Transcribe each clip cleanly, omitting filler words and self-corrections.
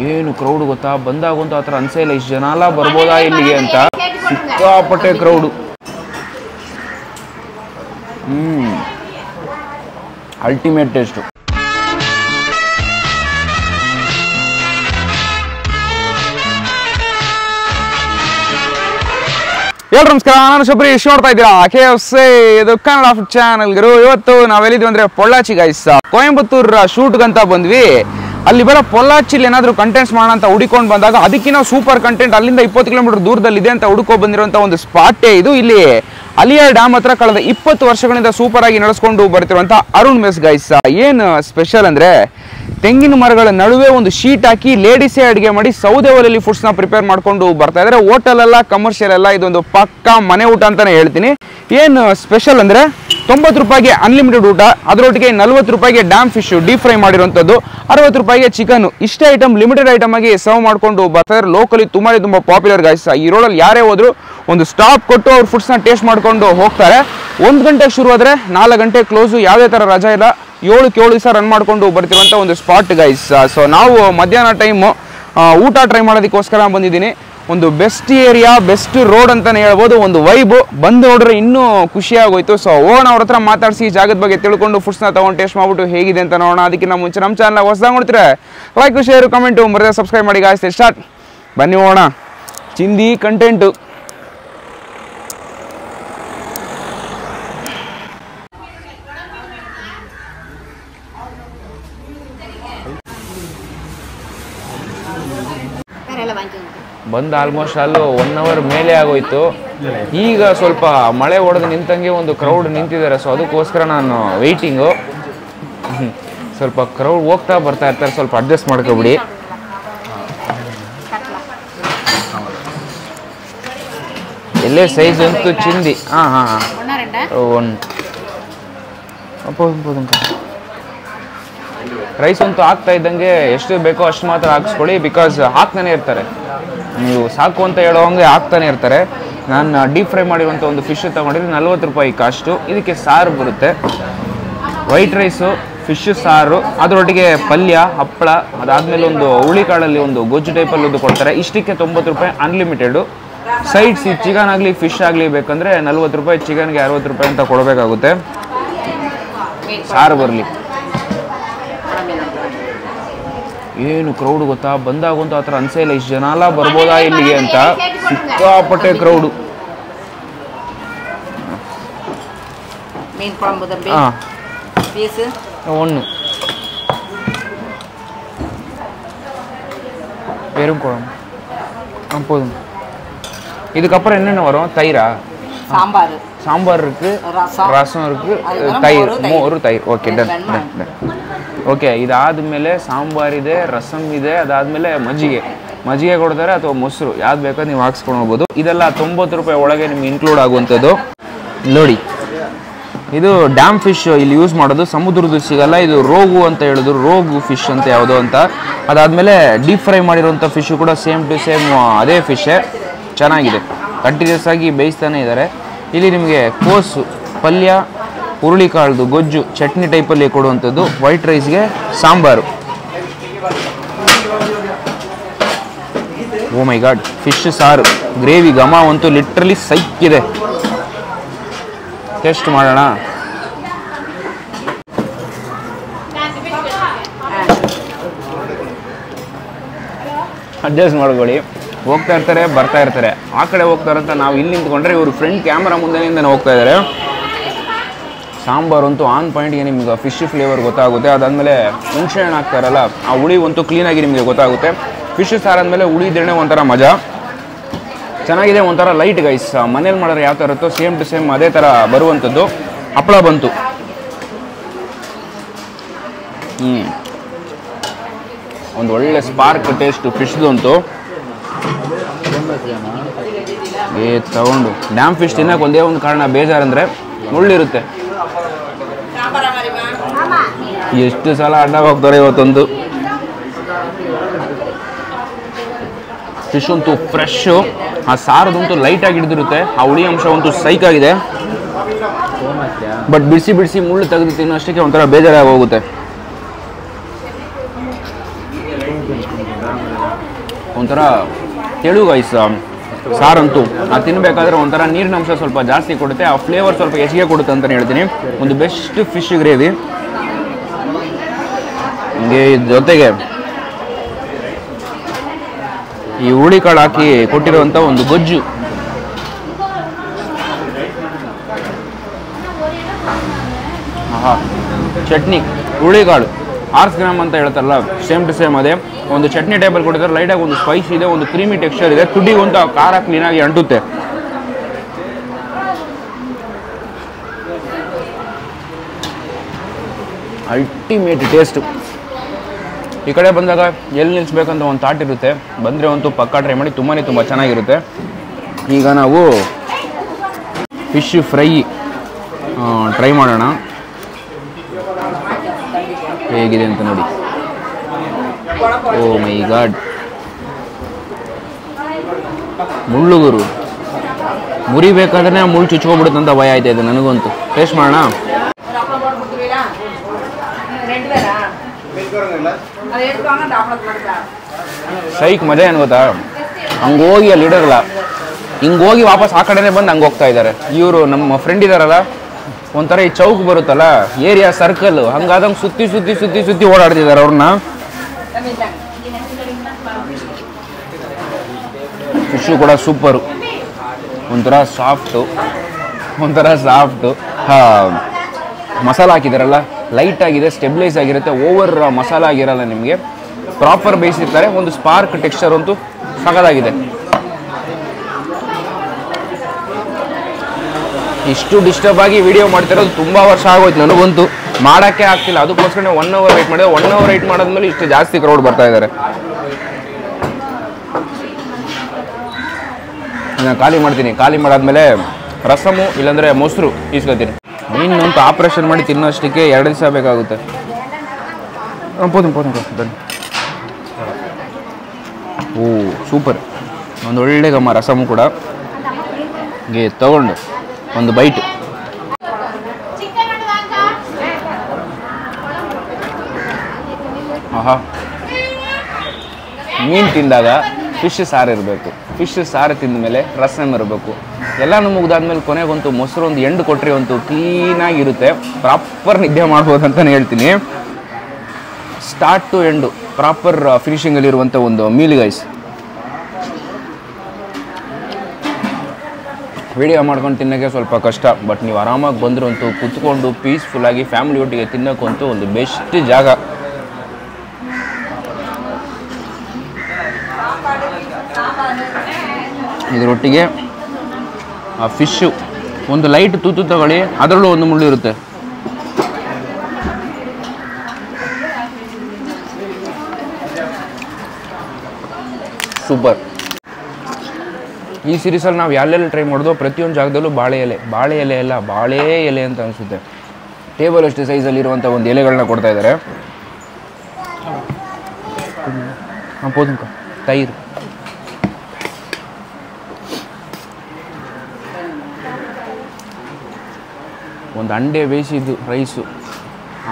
ಏನು ಕ್ರೌಡ್ ಗೊತ್ತಾ, ಬಂದಾಗಂತೂ ಆ ಥರ ಅನ್ಸೇ ಇಲ್ಲ ಇಷ್ಟು ಜನ ಎಲ್ಲ ಬರ್ಬೋದಾ ಇಲ್ಲಿಗೆ ಅಂತ. ಸಿಕ್ಕಾಪಟ್ಟೆ ಕ್ರೌಡು. Ultimate taste. ಎಲ್ರು ನಮಸ್ಕಾರ, ನಾನು ಶಬರೀಶ್. ನೋಡ್ತಾ ಇದ್ದೀರಾ KFC, ಇದು ಕನ್ನಡ ಫುಡ್ ಚಾನಲ್ ಗುರು. ಇವತ್ತು ನಾವೆಲ್ಲಿದ್ವಿ ಅಂದ್ರೆ ಪೊಳ್ಳಾಚಿ ಗೈಸ್. ಕೊಯಂಬತ್ತೂರ್ ಶೂಟ್ಗಂತ ಬಂದ್ವಿ. ಅಲ್ಲಿ ಬರೋ ಪೊಳ್ಳಾಚಿಲಿ ಏನಾದ್ರು ಕಂಟೆಂಟ್ಸ್ ಮಾಡೋಣ ಅಂತ ಹುಡುಕೊಂಡು ಬಂದಾಗ ಅದಕ್ಕಿಂತ ಸೂಪರ್ ಕಂಟೆಂಟ್ ಅಲ್ಲಿಂದ 20 ಕಿಲೋಮೀಟರ್ ದೂರದಲ್ಲಿ ಇದೆ ಅಂತ ಹುಡುಕೋ ಬಂದಿರುವಂತ ಒಂದು ಸ್ಪಾಟೇ ಇದು. ಇಲ್ಲಿ ಅಲಿಯಾರ್ ಡ್ಯಾಮ್ ಹತ್ರ ಕಳೆದ 20 ವರ್ಷಗಳಿಂದ ಸೂಪರ್ ಆಗಿ ನಡೆಸ್ಕೊಂಡು ಬರ್ತಿರುವಂತ ಅರುಣ್ ಮೆಸ್ ಗೈಸ್. ಏನು ಸ್ಪೆಷಲ್ ಅಂದ್ರೆ ತೆಂಗಿನ ಮರಗಳ ನಡುವೆ ಒಂದು ಶೀಟ್ ಹಾಕಿ ಲೇಡೀಸೇ ಅಡುಗೆ ಮಾಡಿ ಸೌದೆ ಒಲೆಯಲ್ಲಿ ಫುಡ್ಸ್ ನ ಪ್ರಿಪೇರ್ ಮಾಡ್ಕೊಂಡು ಬರ್ತಾ ಇದ್ದಾರೆ. ಹೋಟೆಲ್ ಅಲ್ಲ, ಕಮರ್ಷಿಯಲ್ ಅಲ್ಲ, ಇದೊಂದು ಪಕ್ಕಾ ಮನೆ ಊಟ ಅಂತಾನೆ ಹೇಳ್ತೀನಿ. ಏನು ಸ್ಪೆಷಲ್ ಅಂದ್ರೆ 90 ರೂಪಾಯಿಗೆ ಅನ್ಲಿಮಿಟೆಡ್ ಊಟ, ಅದರೊಟ್ಟಿಗೆ 40 ರೂಪಾಯಿಗೆ ಡ್ಯಾಮ್ ಫಿಶ್ ಡೀಪ್ ಫ್ರೈ ಮಾಡಿರುವಂಥದ್ದು, 60 ರೂಪಾಯಿಗೆ ಚಿಕನ್. ಇಷ್ಟೇ ಐಟಮ್ ಲಿಮಿಟೆಡ್ ಐಟಮ್ ಆಗಿ ಸರ್ವ್ ಮಾಡ್ಕೊಂಡು ಬರ್ತಾ ಇದ್ದಾರೆ. ಲೋಕಲಿ ತುಂಬಾ ಪಾಪ್ಯುಲರ್ ಗೈಸ್. ಈ ರೋಡಲ್ಲಿ ಯಾರೇ ಹೋದ್ರು ಒಂದು ಸ್ಟಾಪ್ ಕೊಟ್ಟು ಅವ್ರ ಫುಡ್ಸ್ನ ಟೇಸ್ಟ್ ಮಾಡ್ಕೊಂಡು ಹೋಗ್ತಾರೆ. 1 ಗಂಟೆಗೆ ಶುರು ಆದರೆ 4 ಗಂಟೆ ಕ್ಲೋಸು. ಯಾವುದೇ ಥರ ರಜಾ ಇಲ್ಲ. 7ಕ್ಕೆ 7 ದಿವಸ ರನ್ ಮಾಡ್ಕೊಂಡು ಬರ್ತಿರುವಂಥ ಒಂದು ಸ್ಪಾಟ್ ಗೈಸ್. ಸೊ ನಾವು ಮಧ್ಯಾಹ್ನ ಟೈಮು ಊಟ ಟ್ರೈ ಮಾಡೋದಕ್ಕೋಸ್ಕರ ಬಂದಿದ್ದೀನಿ. ಒಂದು ಬೆಸ್ಟ್ ಏರಿಯಾ, ಬೆಸ್ಟ್ ರೋಡ್ ಅಂತಾನೆ ಹೇಳ್ಬೋದು. ಒಂದು ವೈಬ್ ಬಂದು ನೋಡ್ರೆ ಇನ್ನೂ ಖುಷಿಯಾಗೋಯ್ತು. ಸೊ ಹೋಗೋಣ, ಅವ್ರ ಹತ್ರ ಮಾತಾಡಿಸಿ ಈ ಜಾಗದ ಬಗ್ಗೆ ತಿಳ್ಕೊಂಡು ಫುಡ್ಸ್ನ ತೊಗೊಂಡು ಟೇಸ್ಟ್ ಮಾಡ್ಬಿಟ್ಟು ಹೇಗಿದೆ ಅಂತ ನೋಡೋಣ. ಅದಕ್ಕಿಂತ ಮುಂಚೆ ನಮ್ಮ ಚಾನಲ್ ಹೊಸದಾಗಿ ನೋಡ್ತೀರಾ ಲೈಕ್, ಶೇರ್, ಕಮೆಂಟು ಮರೆಯದೆ ಸಬ್ಸ್ಕ್ರೈಬ್ ಮಾಡಿ ಗಾಯ್ಸ್. ಸ್ಟಾರ್ಟ್, ಬನ್ನಿ ಹೋಗೋಣ. ಚಿಂದಿ ಕಂಟೆಂಟು. ಬಂದು ಆಲ್ಮೋಸ್ಟ್ ಅಲ್ಲೂ 1 ಅವರ್ ಮೇಲೆ ಆಗೋಯ್ತು. ಈಗ ಸ್ವಲ್ಪ ಮಳೆ ಹೊಡೆದು ನಿಂತಂಗೆ ಒಂದು ಕ್ರೌಡ್ ನಿಂತಿದ್ದಾರೆ. ಸೊ ಅದಕ್ಕೋಸ್ಕರ ನಾನು ವೆಯ್ಟಿಂಗು. ಸ್ವಲ್ಪ ಕ್ರೌಡ್ ಹೋಗ್ತಾ ಬರ್ತಾ ಇರ್ತಾರೆ, ಸ್ವಲ್ಪ ಅಡ್ಜಸ್ಟ್ ಮಾಡ್ಕೊಬಿಡಿ. ಎಲ್ಲೇ ಸೈಜ್ ಅಂತೂ ಚಿಂದಿ. ರೈಸ್ ಅಂತೂ ಹಾಕ್ತಾ ಇದ್ದಂಗೆ ಎಷ್ಟು ಬೇಕೋ ಅಷ್ಟು ಮಾತ್ರ ಹಾಕ್ಸ್ಕೊಳ್ಳಿ. ಬಿಕಾಸ್ ಹಾಕ್ತಾನೆ ಇರ್ತಾರೆ, ನೀವು ಸಾಕು ಅಂತ ಹೇಳೋ ಹಂಗೆ ಹಾಕ್ತಾನೆ ಇರ್ತಾರೆ. ನಾನು ಡೀಪ್ ಫ್ರೈ ಮಾಡಿರುವಂಥ ಒಂದು ಫಿಶ್ ತಗೊಂಡಿದ್ರೆ 40 ರೂಪಾಯಿ ಕಾಸ್ಟು. ಇದಕ್ಕೆ ಸಾರು ಬರುತ್ತೆ, ವೈಟ್ ರೈಸು, ಫಿಶ್ ಸಾರು, ಅದರೊಟ್ಟಿಗೆ ಪಲ್ಯ, ಹಪ್ಪಳ, ಅದಾದಮೇಲೆ ಒಂದು ಹುಳಿಕಾಳಲ್ಲಿ ಒಂದು ಗೊಜ್ಜು ಟೈಪಲ್ಲಿ ಒಂದು ಕೊಡ್ತಾರೆ. ಇಷ್ಟಕ್ಕೆ 90 ರೂಪಾಯಿ ಅನ್ಲಿಮಿಟೆಡು. ಸೈಡ್ಸ್ ಈ ಚಿಕನ್ ಆಗಲಿ ಫಿಶ್ ಆಗಲಿ ಬೇಕಂದರೆ 40 ರೂಪಾಯಿ, ಚಿಕನ್ಗೆ 60 ರೂಪಾಯಿ ಅಂತ ಕೊಡಬೇಕಾಗುತ್ತೆ. ಸಾರು ಬರಲಿ. ಏನು ಕ್ರೌಡ್ ಗೊತ್ತಾ, ಬಂದಾಗಂತೂ ಆ ಥರ ಅನ್ಸೇ ಇಲ್ಲ ಇಷ್ಟು ಜನ ಎಲ್ಲ ಬರ್ಬೋದಾ ಇಲ್ಲಿಗೆ ಅಂತ. ಸಿಕ್ಕಾಪಟ್ಟೆ ಕ್ರೌಡು. ஒன்று வெறும் குழம்பு போதும். இதுக்கப்புறம் என்னென்ன வரும்? தயிரா? சாம்பார் இருக்கு, ரசம் இருக்கு, தயிர், மோர், தயிர். Okay, done done done. Okay, ಇದಾದಮೇಲೆ ಸಾಂಬಾರ್ ಇದೆ, ರಸಮ್ ಇದೆ, ಅದಾದಮೇಲೆ ಮಜ್ಜಿಗೆ ಕೊಡ್ತಾರೆ ಅಥವಾ ಮೊಸರು, ಯಾವ್ದು ಬೇಕಾದ್ರೆ ನೀವು ಹಾಕ್ಸ್ಕೊಂಡು ಹೋಗ್ಬೋದು. ಇದೆಲ್ಲ 90 ರೂಪಾಯಿ ಒಳಗೆ ನಿಮ್ಗೆ ಇನ್ಕ್ಲೂಡ್ ಆಗುವಂಥದ್ದು. ನೋಡಿ, ಇದು ಡ್ಯಾಮ್ ಫಿಶ್ ಇಲ್ಲಿ ಯೂಸ್ ಮಾಡೋದು. ಸಮುದ್ರದ್ದು ಸಿಗಲ್ಲ ಇದು. ರೋಗು ಅಂತ ಹೇಳಿದ್ರು, ರೋಗು ಫಿಶ್ ಅಂತ ಯಾವುದೋ ಅಂತ. ಅದಾದಮೇಲೆ ಡೀಪ್ ಫ್ರೈ ಮಾಡಿರೋಂಥ ಫಿಶು ಕೂಡ ಸೇಮ್ ಟು ಸೇಮ್ ಅದೇ ಫಿಶ್ಶೇ. ಚೆನ್ನಾಗಿದೆ, ಕಂಟಿನ್ಯೂಸ್ ಆಗಿ ಬೇಯಿಸ್ತಾನೆ ಇದ್ದಾರೆ. ಇಲ್ಲಿ ನಿಮಗೆ ಕೋಸು, ಪಲ್ಯ, ಹುರುಳಿಕಾಳ್ದು ಗೊಜ್ಜು, ಚಟ್ನಿ ಟೈಪಲ್ಲಿ ಕೊಡುವಂಥದ್ದು, ವೈಟ್ ರೈಸ್ಗೆ ಸಾಂಬಾರು. ಓ ಮೈ ಗಾಡ್, ಫಿಶ್ ಸಾರು, ಗ್ರೇವಿ ಘಮ ಅಂತೂ ಲಿಟ್ರಲಿ ಸೈಕ್ಕಿದೆ. ಟೇಸ್ಟ್ ಮಾಡೋಣ. ಅಡ್ಜಸ್ಟ್ ಮಾಡ್ಕೊಳ್ಳಿ. ಹೋಗ್ತಾ ಇರ್ತಾರೆ, ಬರ್ತಾ ಇರ್ತಾರೆ. ಆ ಕಡೆ ಹೋಗ್ತಾರಂತ ನಾವು ಇಲ್ಲಿ ನಿಂತ್ಕೊಂಡ್ರೆ ಇವರು ಫ್ರಂಟ್ ಕ್ಯಾಮ್ರಾ ಮುಂದೆನಿಂದ ಹೋಗ್ತಾ ಇದ್ದಾರೆ. ಸಾಂಬಾರು ಅಂತೂ ಆನ್ ಪಾಯಿಂಟ್ಗೆ ನಿಮ್ಗೆ ಫಿಶ್ ಫ್ಲೇವರ್ ಗೊತ್ತಾಗುತ್ತೆ. ಅದಾದಮೇಲೆ ಹುಣಸೆ ಹಣ್ಣು ಹಾಕ್ತಾರಲ್ಲ, ಆ ಹುಳಿ ಅಂತೂ ಕ್ಲೀನಾಗಿ ನಿಮಗೆ ಗೊತ್ತಾಗುತ್ತೆ. ಫಿಶ್ ಸಾರಾದ್ಮೇಲೆ ಉಳಿದೇನೆ ಒಂಥರ ಮಜಾ. ಚೆನ್ನಾಗಿದೆ, ಒಂಥರ ಲೈಟ್ ಗೈಸ್. ಮನೇಲಿ ಮಾಡಿದ್ರೆ ಯಾವ ಥರ ಇರುತ್ತೋ ಸೇಮ್ ಟು ಸೇಮ್ ಅದೇ ಥರ ಬರುವಂಥದ್ದು. ಹಪ್ಪಳ ಬಂತು. ಒಂದು ಒಳ್ಳೆ ಸ್ಪಾರ್ಕ್ ಟೇಸ್ಟು ಫಿಶ್ದು ಅಂತೂ. ತಗೊಂಡು ಡ್ಯಾಮ್ ಫಿಶ್ ತಿನ್ನಕ್ಕೆ ಒಂದೇ ಒಂದು ಕಾರಣ ಬೇಜಾರಂದರೆ ಮುಳ್ಳಿರುತ್ತೆ. ಎಷ್ಟು ಸಲ ಅಡ್ಡ ಹೋಗ್ತಾರೆ ಇವತ್ತೊಂದು. ಫಿಶ್ ಅಂತೂ ಫ್ರೆಶ್ಶು, ಆ ಸಾರದಂತೂ ಲೈಟಾಗಿ ಹಿಡಿದಿರುತ್ತೆ. ಆ ಹುಳಿ ಅಂಶ ಅಂತೂ ಸೈಕಾಗಿದೆ. ಬಟ್ ಬಿಡಿಸಿ ಮುಳ್ಳು ತೆಗೆದು ತಿನ್ನೋಷ್ಟಕ್ಕೆ ಒಂಥರ ಬೇಜಾರಾಗಿ ಹೋಗುತ್ತೆ. ಒಂಥರ ತೆಳು ಗೈಸ್ ಸಾರಂತೂ. ಅದು ತಿನ್ನಬೇಕಾದ್ರೆ ಒಂಥರ ನೀರಿನ ಅಂಶ ಸ್ವಲ್ಪ ಜಾಸ್ತಿ ಕೊಡುತ್ತೆ, ಆ ಫ್ಲೇವರ್ ಸ್ವಲ್ಪ ಹೆಚ್ಚಿಗೆ ಕೊಡುತ್ತೆ ಅಂತಲೇ ಹೇಳ್ತೀನಿ. ಒಂದು ಬೆಸ್ಟ್ ಫಿಶ್ ಗ್ರೇವಿ. ಹಂಗೆ ಜೊತೆಗೆ ಈ ಹುಳಿಕಾಳು ಹಾಕಿ ಕೊಟ್ಟಿರುವಂಥ ಒಂದು ಗೊಜ್ಜು, ಚಟ್ನಿ, ಹುಳಿಕಾಳು 6 ಗ್ರಾಮ್ ಅಂತ ಹೇಳ್ತಾರಲ್ಲ, ಸೇಮ್ ಟು ಸೇಮ್ ಅದೇ. ಒಂದು ಚಟ್ನಿ ಟೈಪಲ್ಲಿ ಕೊಟ್ಟಿದ್ದಾರೆ, ಲೈಟಾಗಿ ಒಂದು ಸ್ಪೈಸ್ ಇದೆ, ಒಂದು ಕ್ರೀಮಿ ಟೆಕ್ಸ್ಚರ್ ಇದೆ, ತುಡಿಗಂತ ಖಾರ ಕ್ಲೀನಾಗಿ ಅಂಟುತ್ತೆ. Ultimate taste. ಈ ಕಡೆ ಬಂದಾಗ ಎಲ್ಲಿ ನಿಲ್ಲಿಸ್ಬೇಕಂತ ಒಂದು ಥಾಟ್ ಇರುತ್ತೆ, ಬಂದರೆ ಅಂತೂ ಪಕ್ಕ ಟ್ರೈ ಮಾಡಿ, ತುಂಬ ಚೆನ್ನಾಗಿರುತ್ತೆ. ಈಗ ನಾವು ಫಿಶ್ ಫ್ರೈ ಟ್ರೈ ಮಾಡೋಣ, ಹೇಗಿದೆ ಅಂತ ನೋಡಿ. ಓ ಮೈ ಗಾಡ್, ಮುಳ್ಳುಗುರು ಮುರಿಬೇಕಾದ್ರೆ ಮುಳ್ಳು ಚುಚ್ಕೊಬಿಡುತ್ತಂತ ಭಯ ಆಯ್ತಾ ಇದೆ ನನಗಂತೂ. ಟೇಸ್ಟ್ ಮಾಡೋಣ. ಸೈಕ್ ಮಜಾ ಏನು ಗೊತ್ತಾ, ಹಂಗೋಗಿ ಅಲ್ಲಿ ಇಡೋಲ್ಲ, ಹಿಂಗೋಗಿ ವಾಪಸ್ ಆ ಕಡೆನೇ ಬಂದು ಹಂಗೆ ಹೋಗ್ತಾ ಇದ್ದಾರೆ. ಇವರು ನಮ್ಮ ಫ್ರೆಂಡ್ ಇದ್ದಾರಲ್ಲ, ಒಂಥರ ಈ ಚೌಕ್ ಬರುತ್ತಲ್ಲ ಏರಿಯಾ ಸರ್ಕಲ್, ಹಂಗಾದಂಗೆ ಸುತ್ತಿ ಓಡಾಡ್ತಿದ್ದಾರೆ ಅವ್ರನ್ನ. ಫಿಶು ಕೂಡ ಸೂಪರು, ಒಂಥರ ಸಾಫ್ಟು. ಮಸಾಲ ಹಾಕಿದಾರಲ್ಲ ಲೈಟ್ ಆಗಿದೆ, ಸ್ಟೆಬಿಲೈಸ್ ಆಗಿರುತ್ತೆ, ಓವರ್ ಮಸಾಲ ಆಗಿರಲ್ಲ, ನಿಮಗೆ ಪ್ರಾಪರ್ ಬೇಯಿಸಿರ್ತಾರೆ. ಒಂದು ಸ್ಪಾರ್ಕ್ ಟೆಕ್ಸ್ಚರ್ ಅಂತೂ ಸಖತ್ತಾಗಿದೆ. ಇಷ್ಟು ಡಿಸ್ಟರ್ಬ್ ಆಗಿ ವಿಡಿಯೋ ಮಾಡ್ತಿರೋದು ತುಂಬ ವರ್ಷ ಆಗೋಯ್ತು ನನಗಂತೂ, ಮಾಡೋಕ್ಕೆ ಆಗ್ತಿಲ್ಲ. ಅದಕ್ಕೋಸ್ಕರ 1 hour ವೆಯ್ಟ್ ಮಾಡಿದೆ. 1 hour ವೆಯ್ಟ್ ಮಾಡೋದ್ಮೇಲೆ ಇಷ್ಟು ಜಾಸ್ತಿ ಕ್ರೌಡ್ ಬರ್ತಾ ಇದ್ದಾರೆ. ನಾನು ಖಾಲಿ ಮಾಡ್ತೀನಿ. ಖಾಲಿ ಮಾಡಾದ್ಮೇಲೆ ರಸಮು ಇಲ್ಲಾಂದರೆ ಮೊಸರು ಇಸ್ಕೊತೀನಿ. ಇನ್ನೊಂದು ಆಪ್ರೇಷನ್ ಮಾಡಿ ತಿನ್ನೋಷ್ಟಕ್ಕೆ 2 ದಿವಸ ಬೇಕಾಗುತ್ತೆ. ಬನ್ನಿ. ಓ ಸೂಪರ್, ಒಂದು ಒಳ್ಳೆ ಗಮ್ಮ. ರಸಮು ಕೂಡ ಹೀಗೆ ತಗೊಂಡು ಒಂದು ಬೈಟ್. ಆಹಾ, ಮೀನು ತಿಂದಾಗ ಫಿಶ್ ಸಾರು ಇರಬೇಕು, ಫಿಶ್ ಸಾರು ತಿಂದ ಮೇಲೆ ರಸಮ್ ಇರಬೇಕು. ಎಲ್ಲನೂ ಮುಗ್ದಾದ್ಮೇಲೆ ಕೊನೆಗಂತೂ ಮೊಸರು ಒಂದು ಎಂಡು ಕೊಟ್ಟರೆ ಅಂತೂ ಕ್ಲೀನಾಗಿರುತ್ತೆ. ಪ್ರಾಪರ್ ನಿದ್ದೆ ಮಾಡ್ಬೋದು ಅಂತಲೇ ಹೇಳ್ತೀನಿ. ಸ್ಟಾರ್ಟ್ ಟು ಎಂಡು ಪ್ರಾಪರ್ ಫಿನಿಷಿಂಗಲ್ಲಿರುವಂಥ ಒಂದು ಮೀಲ್ ಗೈಸ್. ವಿಡಿಯೋ ಮಾಡ್ಕೊಂಡು ತಿನ್ನೋಕ್ಕೆ ಸ್ವಲ್ಪ ಕಷ್ಟ, ಬಟ್ ನೀವು ಆರಾಮಾಗಿ ಬಂದರೂ ಅಂತೂ ಕುತ್ಕೊಂಡು ಪೀಸ್ಫುಲ್ಲಾಗಿ ಫ್ಯಾಮಿಲಿ ಒಟ್ಟಿಗೆ ತಿನ್ನೋಕ್ಕಂತೂ ಒಂದು ಬೆಸ್ಟ್ ಜಾಗ. ಇದರೊಟ್ಟಿಗೆ ಆ ಫಿಶ್ಶು ಒಂದು ಲೈಟ್ ತೂತು ತಗೊಳ್ಳಿ, ಅದರಲ್ಲೂ ಒಂದು ಮುಳ್ಳು ಇರುತ್ತೆ. ಸೂಪರ್. ಈ ಸೀರೀಸಲ್ಲಿ ನಾವು ಎಲ್ಲೆಲ್ಲಿ ಟ್ರೈ ಮಾಡಿದ್ವೋ ಪ್ರತಿಯೊಂದು ಜಾಗದಲ್ಲೂ ಬಾಳೆ ಎಲೆ ಅಂತ ಅನಿಸುತ್ತೆ. ಟೇಬಲ್ ಅಷ್ಟು ಸೈಜಲ್ಲಿರುವಂಥ ಒಂದು ಎಲೆಗಳನ್ನ ಕೊಡ್ತಾ ಇದ್ದಾರೆ. ತೈರು, ಒಂದು ಅಂಡೆ ಬೇಯಿಸಿದ್ದು ರೈಸು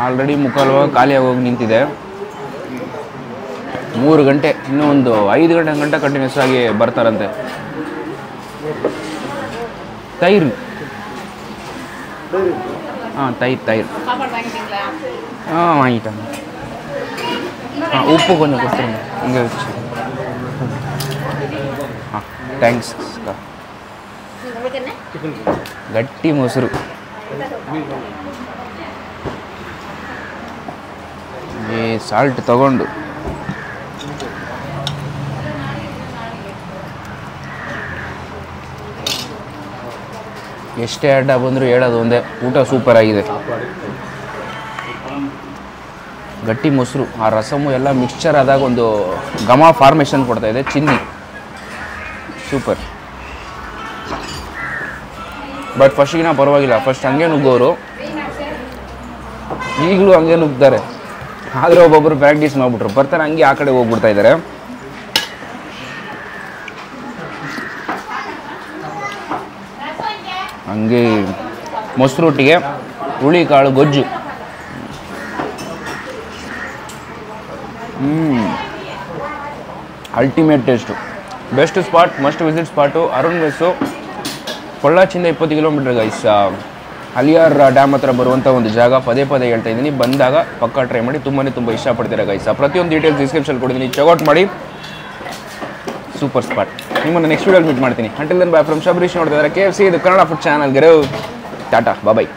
ಆಲ್ರೆಡಿ ಮುಕ್ಕಾಲು ಖಾಲಿ ಆಗೋಗಿ ನಿಂತಿದೆ. 3 ಗಂಟೆ, ಇನ್ನೂ ಒಂದು 5 ಗಂಟೆ ಕಂಟಿನ್ಯೂಸ್ ಆಗಿ ಬರ್ತಾರಂತೆ. ತೈರು, ತೈರು ವಾங்கிட்டேன். ಉಪ್ಪು ಕೊಂಚ ಕೊಡ್ತೀನಿ ಹಿಂಗೆ. ಥ್ಯಾಂಕ್ಸ್. ಗಟ್ಟಿ ಮೊಸರು, ಈ ಸಾಲ್ಟ್ ತಗೊಂಡು ಎಷ್ಟೇ ಅಡ್ಡ ಬಂದರೂ ಹೇಳೋದು ಒಂದೇ, ಊಟ ಸೂಪರ್ ಆಗಿದೆ. ಗಟ್ಟಿ ಮೊಸರು, ಆ ರಸಮು ಎಲ್ಲ ಮಿಕ್ಸ್ಚರ್ ಆದಾಗ ಒಂದು ಘಮ ಫಾರ್ಮೇಷನ್ ಕೊಡ್ತಾ ಇದೆ. ಚಿನ್ನಿ ಸೂಪರ್. ಬಟ್ ಫಸ್ಟಿಗಿನ ಪರವಾಗಿಲ್ಲ, ಫಸ್ಟ್ ಹಂಗೆ ನುಗ್ಗೋರು, ಈಗಲೂ ಹಂಗೆ ನುಗ್ತಾರೆ. ಆದರೆ ಒಬ್ಬೊಬ್ಬರು ಪ್ರಾಕ್ಟೀಸ್ ಮಾಡಿಬಿಟ್ರು, ಬರ್ತಾರೆ ಹಂಗೆ ಆ ಕಡೆ ಹೋಗ್ಬಿಡ್ತಾ ಇದ್ದಾರೆ. ಹಂಗೆ ಮೊಸರೊಟ್ಟಿಗೆ ಹುಳಿಕಾಳು ಗೊಜ್ಜು. Ultimate taste, best spot, must visit spot Arun mess, ಪೊಳ್ಳಾಚಿಯಿಂದ 20 ಕಿಲೋಮೀಟರ್ ಗೈಸ್. ಅಲಿಯಾರ್ ಡ್ಯಾಮ್ ಹತ್ರ ಬರುವಂಥ ಒಂದು ಜಾಗ, ಪದೇ ಪದೇ ಹೇಳ್ತಾ ಇದ್ದೀನಿ, ಬಂದಾಗ ಪಕ್ಕ ಟ್ರೈ ಮಾಡಿ, ತುಂಬ ಇಷ್ಟಪಡ್ತೀರಾ ಗೈಸ್. ಪ್ರತಿಯೊಂದು ಡೀಟೇಲ್ಸ್ ಡಿಸ್ಕ್ರಿಪ್ಷನ್ ಕೊಡ್ತೀನಿ, ಚೆಕ್ಔಟ್ ಮಾಡಿ. Super spot. ನಿಮ್ಮನ್ನು ನೆಕ್ಸ್ಟ್ ವೀಡಿಯೋಲಿ ಮೀಟ್ ಮಾಡ್ತೀನಿ. Until then bye from Shabarish. ನೋಡ್ತಾ ಇದ್ದಾರೆ KFC, ಇದು ಕನ್ನಡ ಫುಡ್ ಚಾನಲ್. ಟಾಟಾ, ಬಾಯ್.